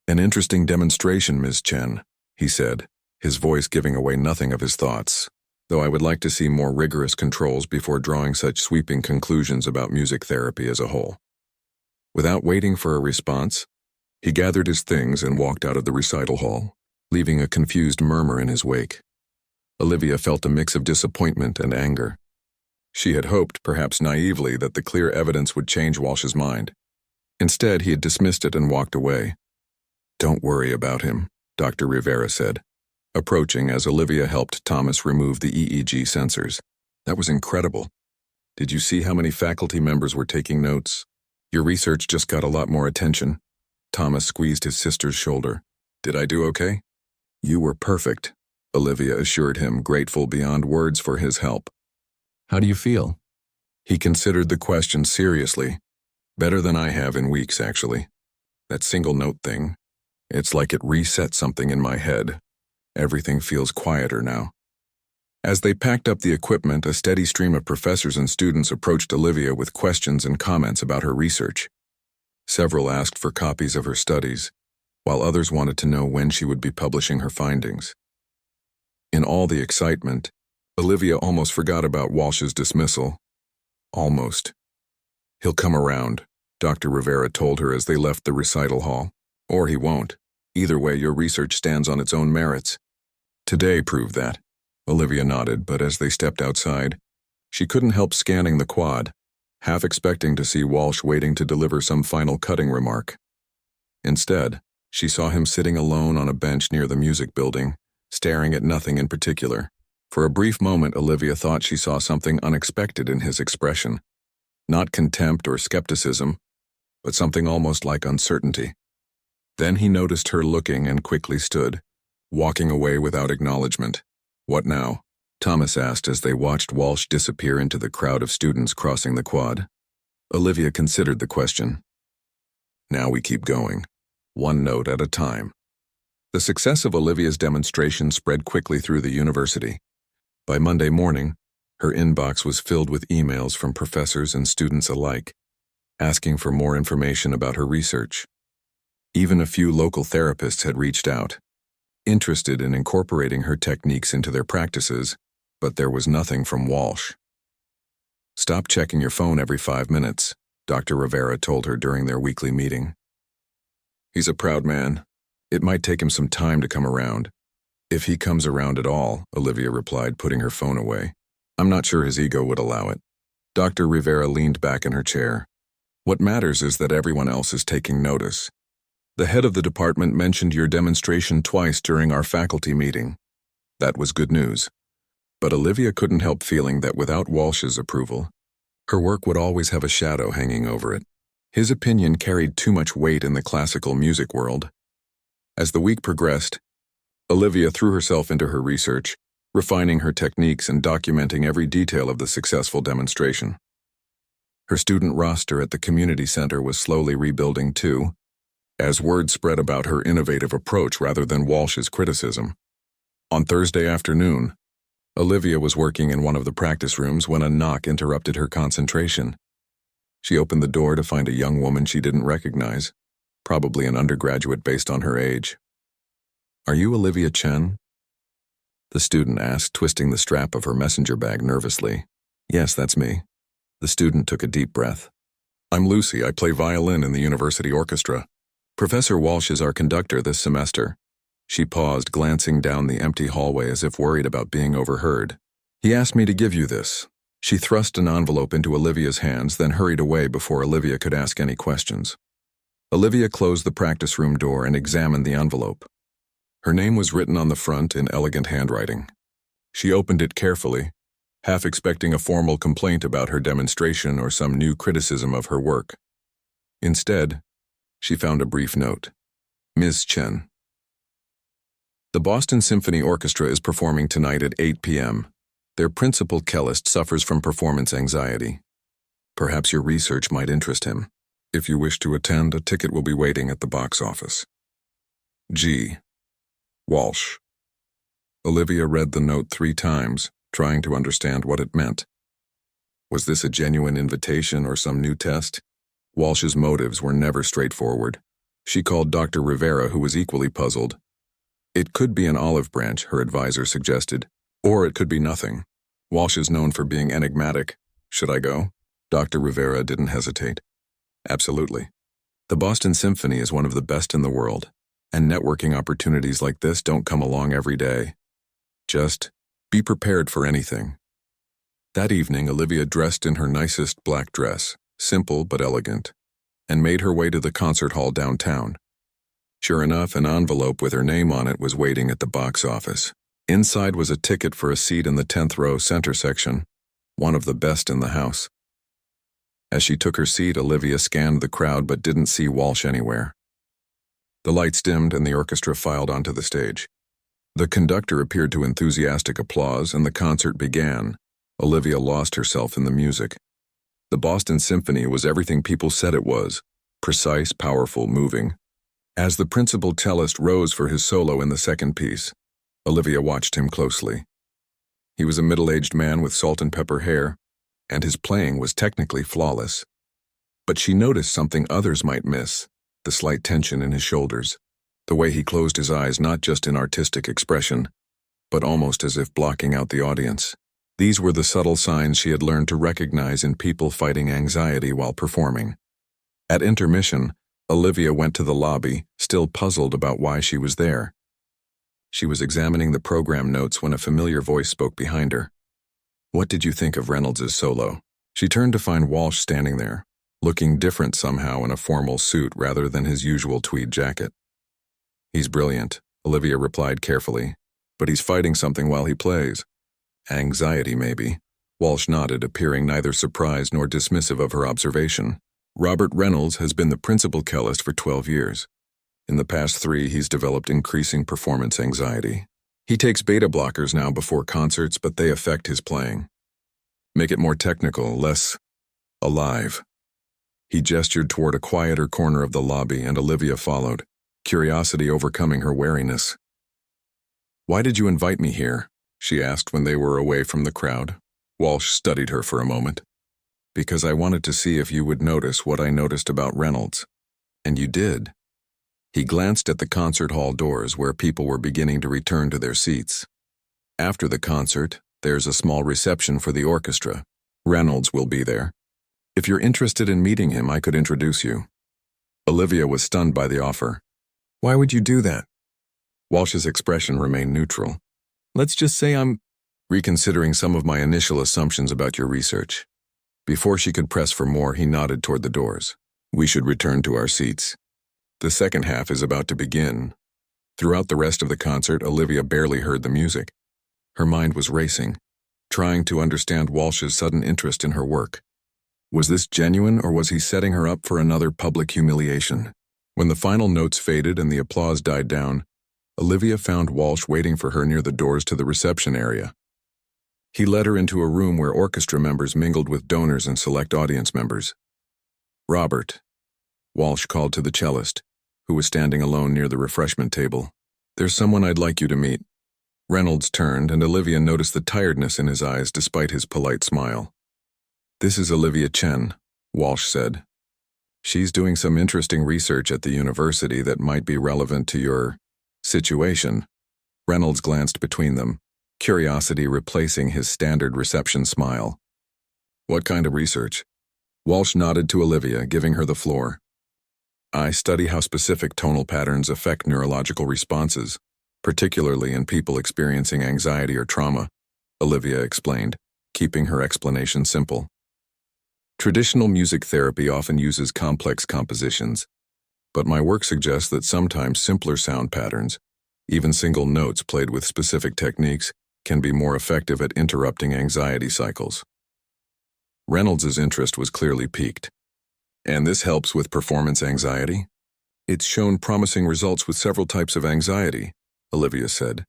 "An interesting demonstration, Ms. Chen," he said, his voice giving away nothing of his thoughts, "though I would like to see more rigorous controls before drawing such sweeping conclusions about music therapy as a whole." Without waiting for a response, he gathered his things and walked out of the recital hall, leaving a confused murmur in his wake. Olivia felt a mix of disappointment and anger. She had hoped, perhaps naively, that the clear evidence would change Walsh's mind. Instead, he had dismissed it and walked away. "Don't worry about him," Dr. Rivera said, approaching as Olivia helped Thomas remove the EEG sensors. "That was incredible. Did you see how many faculty members were taking notes? Your research just got a lot more attention." Thomas squeezed his sister's shoulder. "Did I do okay?" "You were perfect," Olivia assured him, grateful beyond words for his help. "How do you feel?" He considered the question seriously. "Better than I have in weeks, actually. That single note thing, it's like it reset something in my head. Everything feels quieter now." As they packed up the equipment, a steady stream of professors and students approached Olivia with questions and comments about her research. Several asked for copies of her studies, while others wanted to know when she would be publishing her findings. In all the excitement, Olivia almost forgot about Walsh's dismissal. Almost. "He'll come around," Dr. Rivera told her as they left the recital hall. "Or he won't. Either way, your research stands on its own merits." "Today proved that." Olivia nodded, but as they stepped outside, she couldn't help scanning the quad, half expecting to see Walsh waiting to deliver some final cutting remark. Instead, she saw him sitting alone on a bench near the music building, staring at nothing in particular. For a brief moment, Olivia thought she saw something unexpected in his expression. Not contempt or skepticism, but something almost like uncertainty. Then he noticed her looking and quickly stood, walking away without acknowledgement. "What now?" Thomas asked as they watched Walsh disappear into the crowd of students crossing the quad. Olivia considered the question. "Now we keep going, one note at a time." The success of Olivia's demonstration spread quickly through the university. By Monday morning, her inbox was filled with emails from professors and students alike, asking for more information about her research. Even a few local therapists had reached out, interested in incorporating her techniques into their practices, but there was nothing from Walsh. "Stop checking your phone every 5 minutes," Dr. Rivera told her during their weekly meeting. "He's a proud man. It might take him some time to come around." "If he comes around at all," Olivia replied, putting her phone away. "I'm not sure his ego would allow it." Dr. Rivera leaned back in her chair. "What matters is that everyone else is taking notice. The head of the department mentioned your demonstration twice during our faculty meeting. That was good news." But Olivia couldn't help feeling that without Walsh's approval, her work would always have a shadow hanging over it. His opinion carried too much weight in the classical music world. As the week progressed, Olivia threw herself into her research, refining her techniques and documenting every detail of the successful demonstration. Her student roster at the community center was slowly rebuilding too, as word spread about her innovative approach rather than Walsh's criticism. On Thursday afternoon, Olivia was working in one of the practice rooms when a knock interrupted her concentration. She opened the door to find a young woman she didn't recognize, probably an undergraduate based on her age. "Are you Olivia Chen?" the student asked, twisting the strap of her messenger bag nervously. "Yes, that's me." The student took a deep breath. "I'm Lucy. I play violin in the university orchestra. Professor Walsh is our conductor this semester." She paused, glancing down the empty hallway as if worried about being overheard. "He asked me to give you this." She thrust an envelope into Olivia's hands, then hurried away before Olivia could ask any questions. Olivia closed the practice room door and examined the envelope. Her name was written on the front in elegant handwriting. She opened it carefully, half expecting a formal complaint about her demonstration or some new criticism of her work. Instead, she found a brief note. "Ms. Chen. The Boston Symphony Orchestra is performing tonight at 8 p.m. Their principal cellist suffers from performance anxiety. Perhaps your research might interest him. If you wish to attend, a ticket will be waiting at the box office. G. Walsh. Olivia read the note 3 times, trying to understand what it meant. Was this a genuine invitation or some new test? Walsh's motives were never straightforward. She called Dr. Rivera, who was equally puzzled. It could be an olive branch, her advisor suggested, or it could be nothing. Walsh is known for being enigmatic. Should I go? Dr. Rivera didn't hesitate. Absolutely. The Boston Symphony is one of the best in the world, and networking opportunities like this don't come along every day. Just be prepared for anything. That evening, Olivia dressed in her nicest black dress, simple but elegant, and made her way to the concert hall downtown. Sure enough, an envelope with her name on it was waiting at the box office. Inside was a ticket for a seat in the 10th row center section, one of the best in the house. As she took her seat, Olivia scanned the crowd but didn't see Walsh anywhere. The lights dimmed and the orchestra filed onto the stage. The conductor appeared to enthusiastic applause and the concert began. Olivia lost herself in the music. The Boston Symphony was everything people said it was: precise, powerful, moving. As the principal cellist rose for his solo in the second piece, Olivia watched him closely. He was a middle-aged man with salt and pepper hair, and his playing was technically flawless. But she noticed something others might miss: the slight tension in his shoulders, the way he closed his eyes not just in artistic expression, but almost as if blocking out the audience. These were the subtle signs she had learned to recognize in people fighting anxiety while performing. At intermission, Olivia went to the lobby, still puzzled about why she was there. She was examining the program notes when a familiar voice spoke behind her. "What did you think of Reynolds's solo?" She turned to find Walsh standing there, looking different somehow in a formal suit rather than his usual tweed jacket. "He's brilliant," Olivia replied carefully, "but he's fighting something while he plays. Anxiety, maybe." Walsh nodded, appearing neither surprised nor dismissive of her observation. "Robert Reynolds has been the principal cellist for 12 years. In the past 3, he's developed increasing performance anxiety. He takes beta blockers now before concerts, but they affect his playing. Make it more technical, less alive." He gestured toward a quieter corner of the lobby, and Olivia followed, curiosity overcoming her wariness. "Why did you invite me here?" she asked when they were away from the crowd. Walsh studied her for a moment. "Because I wanted to see if you would notice what I noticed about Reynolds." "And you did." He glanced at the concert hall doors where people were beginning to return to their seats. "After the concert, there's a small reception for the orchestra. Reynolds will be there. If you're interested in meeting him, I could introduce you." Olivia was stunned by the offer. "Why would you do that?" Walsh's expression remained neutral. "Let's just say I'm reconsidering some of my initial assumptions about your research." Before she could press for more, he nodded toward the doors. "We should return to our seats. The second half is about to begin." Throughout the rest of the concert, Olivia barely heard the music. Her mind was racing, trying to understand Walsh's sudden interest in her work. Was this genuine, or was he setting her up for another public humiliation? When the final notes faded and the applause died down, Olivia found Walsh waiting for her near the doors to the reception area. He led her into a room where orchestra members mingled with donors and select audience members. "Robert," Walsh called to the cellist, who was standing alone near the refreshment table. "There's someone I'd like you to meet." Reynolds turned, and Olivia noticed the tiredness in his eyes despite his polite smile. "This is Olivia Chen," Walsh said. "She's doing some interesting research at the university that might be relevant to your situation." Reynolds glanced between them, curiosity replacing his standard reception smile. "What kind of research?" Walsh nodded to Olivia, giving her the floor. "I study how specific tonal patterns affect neurological responses, particularly in people experiencing anxiety or trauma," Olivia explained, keeping her explanation simple. "Traditional music therapy often uses complex compositions, but my work suggests that sometimes simpler sound patterns, even single notes played with specific techniques, can be more effective at interrupting anxiety cycles." Reynolds's interest was clearly piqued. "And this helps with performance anxiety?" "It's shown promising results with several types of anxiety," Olivia said.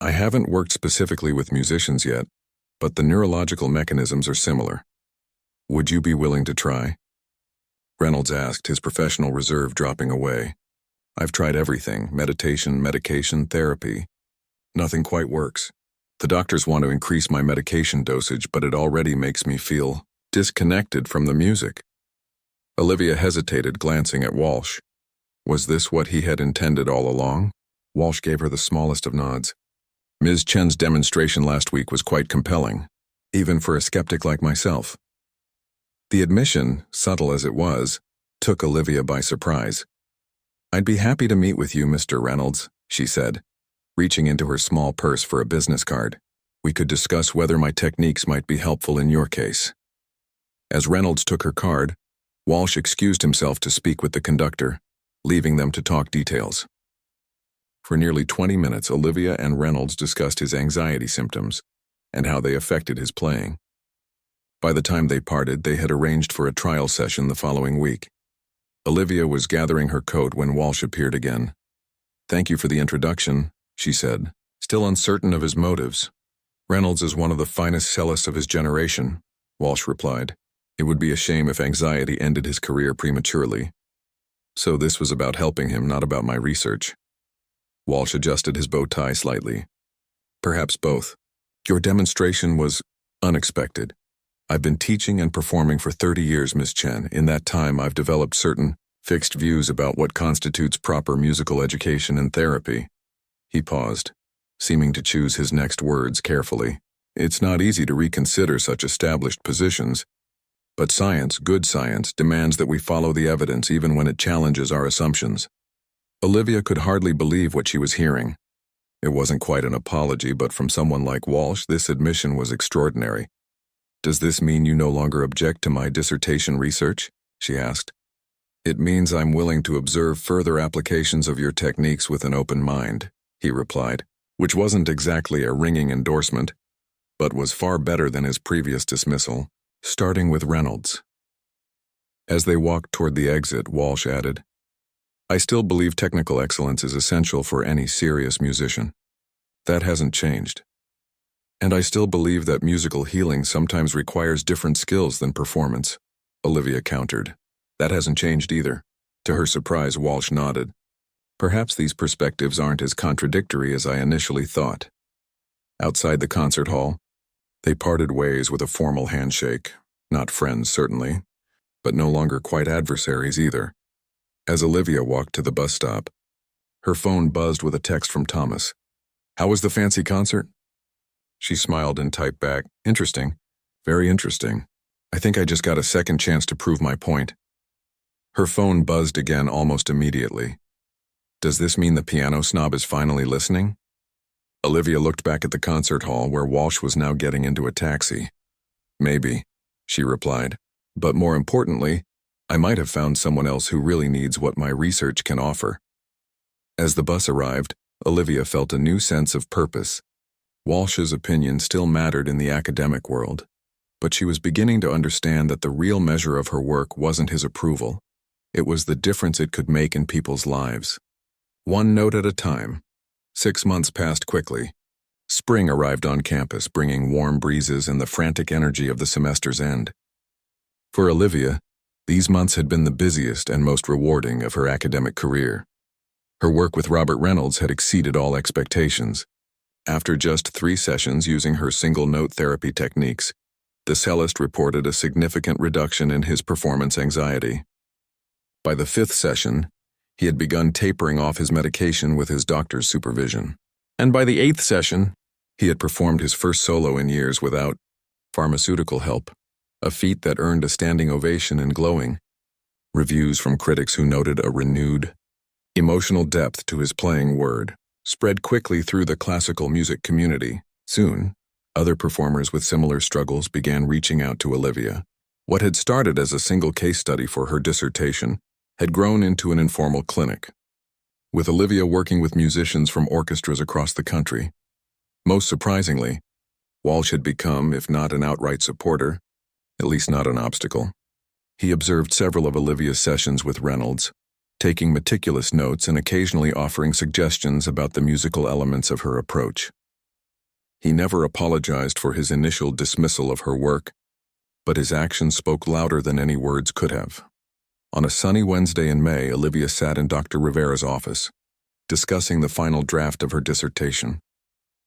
"I haven't worked specifically with musicians yet, but the neurological mechanisms are similar. Would you be willing to try?" Reynolds asked, his professional reserve dropping away. I've tried everything, meditation, medication, therapy. Nothing quite works. The doctors want to increase my medication dosage, but it already makes me feel disconnected from the music. Olivia hesitated, glancing at Walsh. Was this what he had intended all along? Walsh gave her the smallest of nods. Ms. Chen's demonstration last week was quite compelling, even for a skeptic like myself. The admission, subtle as it was, took Olivia by surprise. I'd be happy to meet with you, Mr. Reynolds, she said, reaching into her small purse for a business card. We could discuss whether my techniques might be helpful in your case. As Reynolds took her card, Walsh excused himself to speak with the conductor, leaving them to talk details. For nearly 20 minutes, Olivia and Reynolds discussed his anxiety symptoms and how they affected his playing. By the time they parted, they had arranged for a trial session the following week. Olivia was gathering her coat when Walsh appeared again. Thank you for the introduction, she said, still uncertain of his motives. Reynolds is one of the finest cellists of his generation, Walsh replied. It would be a shame if anxiety ended his career prematurely. So this was about helping him, not about my research. Walsh adjusted his bow tie slightly. Perhaps both. Your demonstration was unexpected. I've been teaching and performing for 30 years, Miss Chen. In that time, I've developed certain fixed views about what constitutes proper musical education and therapy. He paused, seeming to choose his next words carefully. It's not easy to reconsider such established positions, but science, good science, demands that we follow the evidence even when it challenges our assumptions. Olivia could hardly believe what she was hearing. It wasn't quite an apology, but from someone like Walsh, this admission was extraordinary. Does this mean you no longer object to my dissertation research? She asked. It means I'm willing to observe further applications of your techniques with an open mind, he replied, which wasn't exactly a ringing endorsement, but was far better than his previous dismissal, starting with Reynolds. As they walked toward the exit, Walsh added, I still believe technical excellence is essential for any serious musician. That hasn't changed. And I still believe that musical healing sometimes requires different skills than performance, Olivia countered. That hasn't changed either. To her surprise, Walsh nodded. Perhaps these perspectives aren't as contradictory as I initially thought. Outside the concert hall, they parted ways with a formal handshake. Not friends, certainly, but no longer quite adversaries either. As Olivia walked to the bus stop, her phone buzzed with a text from Thomas. How was the fancy concert? She smiled and typed back, Interesting. Very interesting. I think I just got a second chance to prove my point. Her phone buzzed again almost immediately. Does this mean the piano snob is finally listening? Olivia looked back at the concert hall where Walsh was now getting into a taxi. Maybe, she replied. But more importantly, I might have found someone else who really needs what my research can offer. As the bus arrived, Olivia felt a new sense of purpose. Walsh's opinion still mattered in the academic world, but she was beginning to understand that the real measure of her work wasn't his approval. It was the difference it could make in people's lives. One note at a time. 6 months passed quickly. Spring arrived on campus, bringing warm breezes and the frantic energy of the semester's end. For Olivia, these months had been the busiest and most rewarding of her academic career. Her work with Robert Reynolds had exceeded all expectations. After just 3 sessions using her single-note therapy techniques, the cellist reported a significant reduction in his performance anxiety. By the 5th session, he had begun tapering off his medication with his doctor's supervision. And by the 8th session, he had performed his first solo in years without pharmaceutical help, a feat that earned a standing ovation and glowing reviews from critics who noted a renewed, emotional depth to his playing word spread quickly through the classical music community. Soon, other performers with similar struggles began reaching out to Olivia. What had started as a single case study for her dissertation had grown into an informal clinic, with Olivia working with musicians from orchestras across the country. Most surprisingly, Walsh had become, if not an outright supporter, at least not an obstacle. He observed several of Olivia's sessions with Reynolds, taking meticulous notes and occasionally offering suggestions about the musical elements of her approach. He never apologized for his initial dismissal of her work, but his actions spoke louder than any words could have. On a sunny Wednesday in May, Olivia sat in Dr. Rivera's office, discussing the final draft of her dissertation.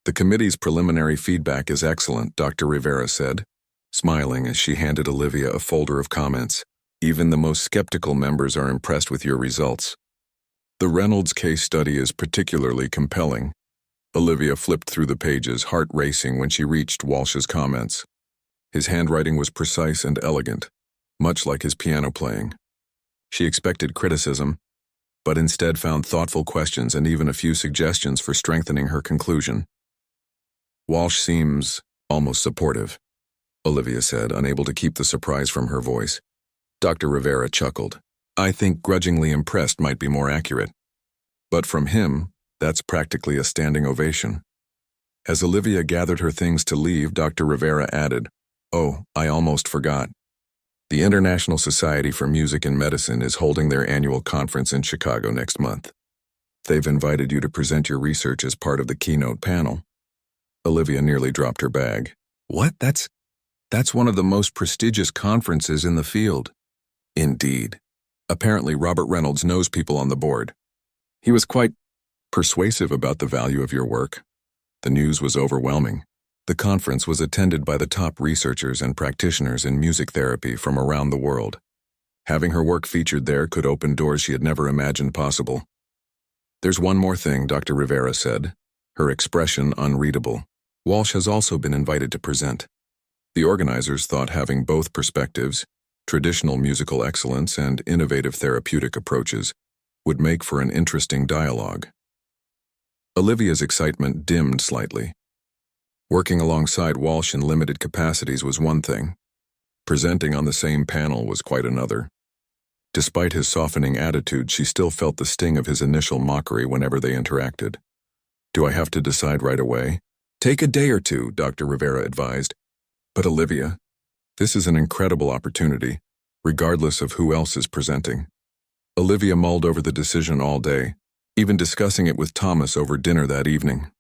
"The committee's preliminary feedback is excellent," Dr. Rivera said, smiling as she handed Olivia a folder of comments. "Even the most skeptical members are impressed with your results. The Reynolds case study is particularly compelling." Olivia flipped through the pages, heart racing when she reached Walsh's comments. His handwriting was precise and elegant, much like his piano playing. She expected criticism, but instead found thoughtful questions and even a few suggestions for strengthening her conclusion. "Walsh seems almost supportive," Olivia said, unable to keep the surprise from her voice. Dr. Rivera chuckled. "I think grudgingly impressed might be more accurate. But from him, that's practically a standing ovation." As Olivia gathered her things to leave, Dr. Rivera added, "Oh, I almost forgot. The International Society for Music and Medicine is holding their annual conference in Chicago next month. They've invited you to present your research as part of the keynote panel." Olivia nearly dropped her bag. "What? That's one of the most prestigious conferences in the field." "Indeed. Apparently Robert Reynolds knows people on the board. He was quite persuasive about the value of your work." The news was overwhelming. The conference was attended by the top researchers and practitioners in music therapy from around the world. Having her work featured there could open doors she had never imagined possible. "There's one more thing," Dr. Rivera said, her expression unreadable. "Walsh has also been invited to present." The organizers thought having both perspectives, traditional musical excellence and innovative therapeutic approaches, would make for an interesting dialogue. Olivia's excitement dimmed slightly. Working alongside Walsh in limited capacities was one thing. Presenting on the same panel was quite another. Despite his softening attitude, she still felt the sting of his initial mockery whenever they interacted. "Do I have to decide right away?" "Take a day or two," Dr. Rivera advised. "But Olivia, this is an incredible opportunity, regardless of who else is presenting." Olivia mulled over the decision all day, even discussing it with Thomas over dinner that evening.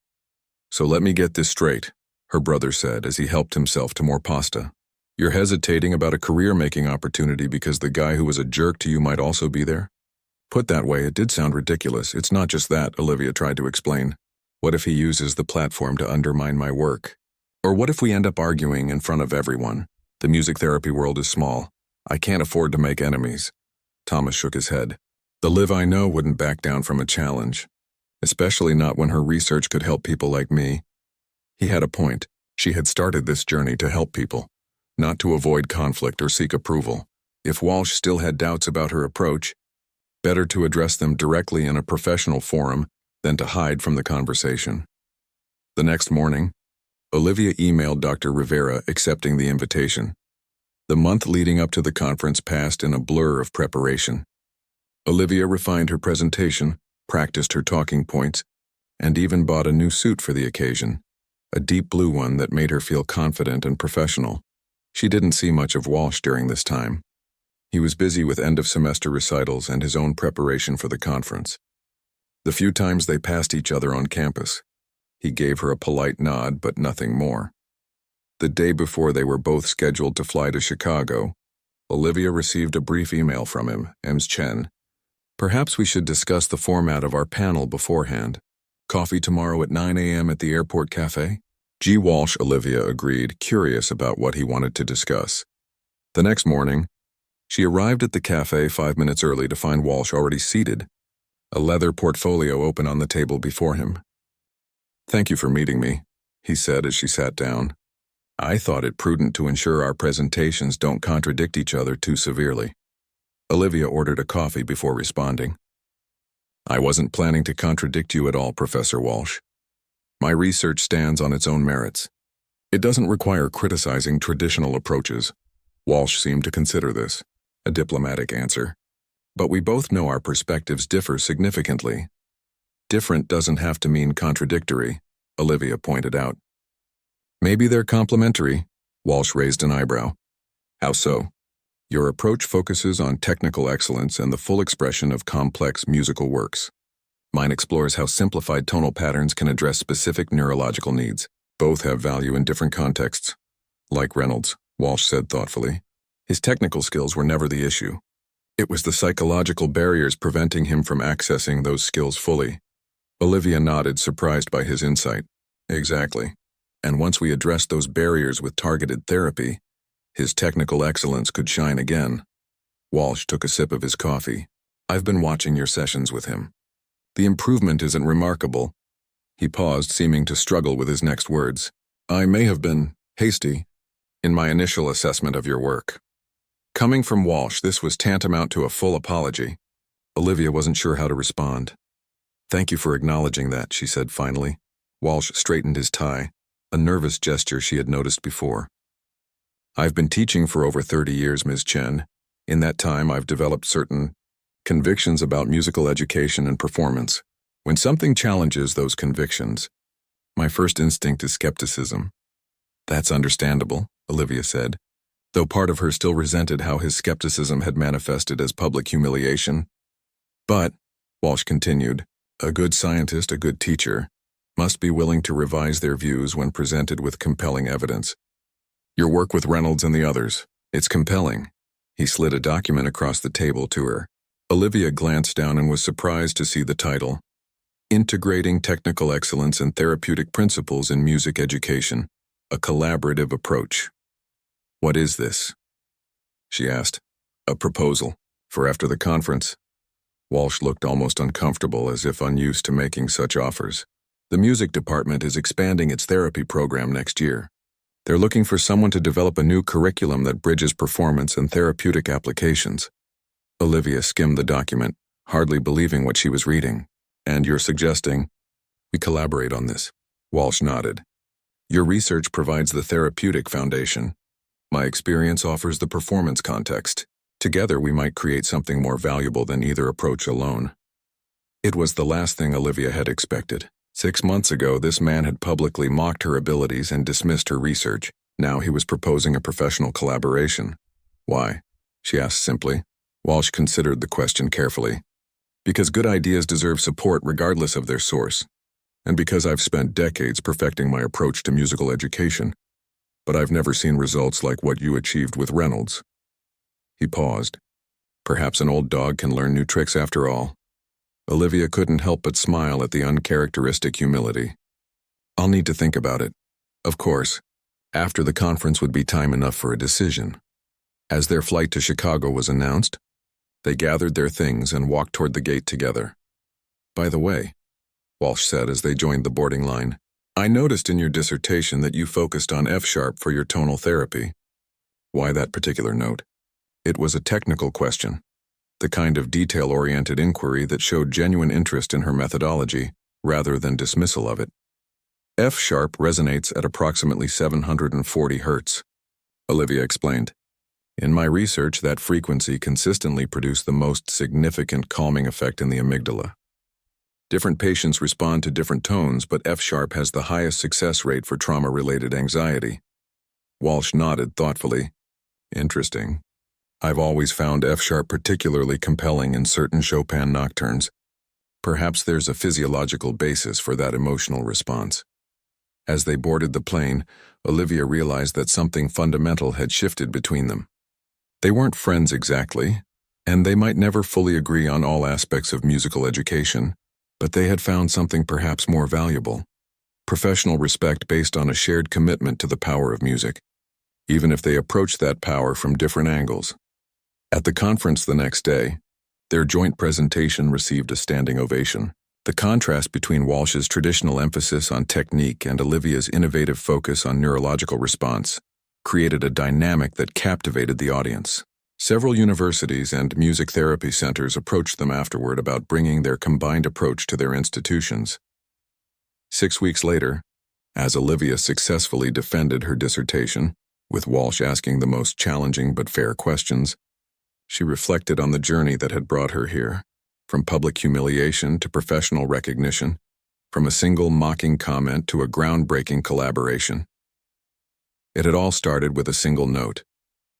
"So let me get this straight," her brother said as he helped himself to more pasta. "You're hesitating about a career-making opportunity because the guy who was a jerk to you might also be there?" "Put that way, it did sound ridiculous. It's not just that," Olivia tried to explain. "What if he uses the platform to undermine my work? Or what if we end up arguing in front of everyone? The music therapy world is small. I can't afford to make enemies." Thomas shook his head. "The Liv I know wouldn't back down from a challenge, especially not when her research could help people like me." He had a point. She had started this journey to help people, not to avoid conflict or seek approval. If Walsh still had doubts about her approach, better to address them directly in a professional forum than to hide from the conversation. The next morning, Olivia emailed Dr. Rivera accepting the invitation. The month leading up to the conference passed in a blur of preparation. Olivia refined her presentation, practiced her talking points, and even bought a new suit for the occasion, a deep blue one that made her feel confident and professional. She didn't see much of Walsh during this time. He was busy with end-of-semester recitals and his own preparation for the conference. The few times they passed each other on campus, he gave her a polite nod but nothing more. The day before they were both scheduled to fly to Chicago, Olivia received a brief email from him, Ms. Chen. "Perhaps we should discuss the format of our panel beforehand. Coffee tomorrow at 9 a.m. at the airport cafe?" G. Walsh, Olivia agreed, curious about what he wanted to discuss. The next morning, she arrived at the cafe 5 minutes early to find Walsh already seated, a leather portfolio open on the table before him. "Thank you for meeting me," he said as she sat down. "I thought it prudent to ensure our presentations don't contradict each other too severely." Olivia ordered a coffee before responding. "I wasn't planning to contradict you at all, Professor Walsh. My research stands on its own merits. It doesn't require criticizing traditional approaches." Walsh seemed to consider this a diplomatic answer. "But we both know our perspectives differ significantly." "Different doesn't have to mean contradictory," Olivia pointed out. "Maybe they're complementary," Walsh raised an eyebrow. "How so?" "Your approach focuses on technical excellence and the full expression of complex musical works. Mine explores how simplified tonal patterns can address specific neurological needs. Both have value in different contexts." "Like Reynolds," Walsh said thoughtfully. "His technical skills were never the issue. It was the psychological barriers preventing him from accessing those skills fully. Olivia nodded, surprised by his insight. Exactly. And once we addressed those barriers with targeted therapy, his technical excellence could shine again. Walsh took a sip of his coffee. I've been watching your sessions with him. The improvement isn't remarkable. He paused, seeming to struggle with his next words. I may have been hasty in my initial assessment of your work. Coming from Walsh, this was tantamount to a full apology. Olivia wasn't sure how to respond. Thank you for acknowledging that, she said finally. Walsh straightened his tie, a nervous gesture she had noticed before. I've been teaching for over 30 years, Ms. Chen. In that time, I've developed certain convictions about musical education and performance. When something challenges those convictions, my first instinct is skepticism. That's understandable, Olivia said, though part of her still resented how his skepticism had manifested as public humiliation. But, Walsh continued, a good scientist, a good teacher, must be willing to revise their views when presented with compelling evidence. Your work with Reynolds and the others, it's compelling. He slid a document across the table to her. Olivia glanced down and was surprised to see the title, Integrating Technical Excellence and Therapeutic Principles in Music Education, a Collaborative Approach. What is this? She asked. A proposal for after the conference. Walsh looked almost uncomfortable, as if unused to making such offers. The music department is expanding its therapy program next year. They're looking for someone to develop a new curriculum that bridges performance and therapeutic applications. Olivia skimmed the document, hardly believing what she was reading. And you're suggesting we collaborate on this? Walsh nodded. Your research provides the therapeutic foundation. My experience offers the performance context. Together we might create something more valuable than either approach alone. It was the last thing Olivia had expected. 6 months ago, this man had publicly mocked her abilities and dismissed her research. Now he was proposing a professional collaboration. Why? She asked simply. Walsh considered the question carefully. Because good ideas deserve support regardless of their source. And because I've spent decades perfecting my approach to musical education. But I've never seen results like what you achieved with Reynolds. He paused. Perhaps an old dog can learn new tricks after all. Olivia couldn't help but smile at the uncharacteristic humility. I'll need to think about it. Of course, after the conference would be time enough for a decision. As their flight to Chicago was announced, they gathered their things and walked toward the gate together. By the way, Walsh said as they joined the boarding line, I noticed in your dissertation that you focused on F-sharp for your tonal therapy. Why that particular note? It was a technical question, the kind of detail-oriented inquiry that showed genuine interest in her methodology rather than dismissal of it. F-sharp resonates at approximately 740 Hz, Olivia explained. In my research, that frequency consistently produced the most significant calming effect in the amygdala. Different patients respond to different tones, but F-sharp has the highest success rate for trauma-related anxiety. Walsh nodded thoughtfully. Interesting. I've always found F-sharp particularly compelling in certain Chopin nocturnes. Perhaps there's a physiological basis for that emotional response. As they boarded the plane, Olivia realized that something fundamental had shifted between them. They weren't friends exactly, and they might never fully agree on all aspects of musical education, but they had found something perhaps more valuable. Professional respect based on a shared commitment to the power of music, even if they approached that power from different angles. At the conference the next day, their joint presentation received a standing ovation. The contrast between Walsh's traditional emphasis on technique and Olivia's innovative focus on neurological response created a dynamic that captivated the audience. Several universities and music therapy centers approached them afterward about bringing their combined approach to their institutions. 6 weeks later, as Olivia successfully defended her dissertation, with Walsh asking the most challenging but fair questions, she reflected on the journey that had brought her here, from public humiliation to professional recognition, from a single mocking comment to a groundbreaking collaboration. It had all started with a single note,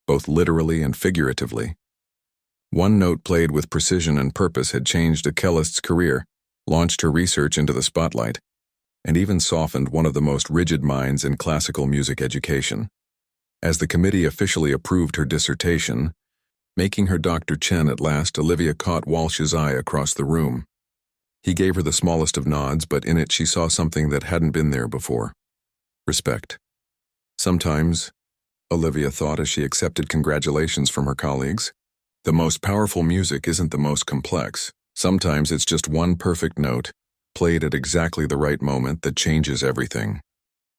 both literally and figuratively. One note played with precision and purpose had changed a cellist's career, launched her research into the spotlight, and even softened one of the most rigid minds in classical music education. As the committee officially approved her dissertation, Making her Dr. Chen at last, Olivia caught Walsh's eye across the room. He gave her the smallest of nods, but in it she saw something that hadn't been there before. Respect. Sometimes, Olivia thought as she accepted congratulations from her colleagues, the most powerful music isn't the most complex. Sometimes it's just one perfect note, played at exactly the right moment, that changes everything.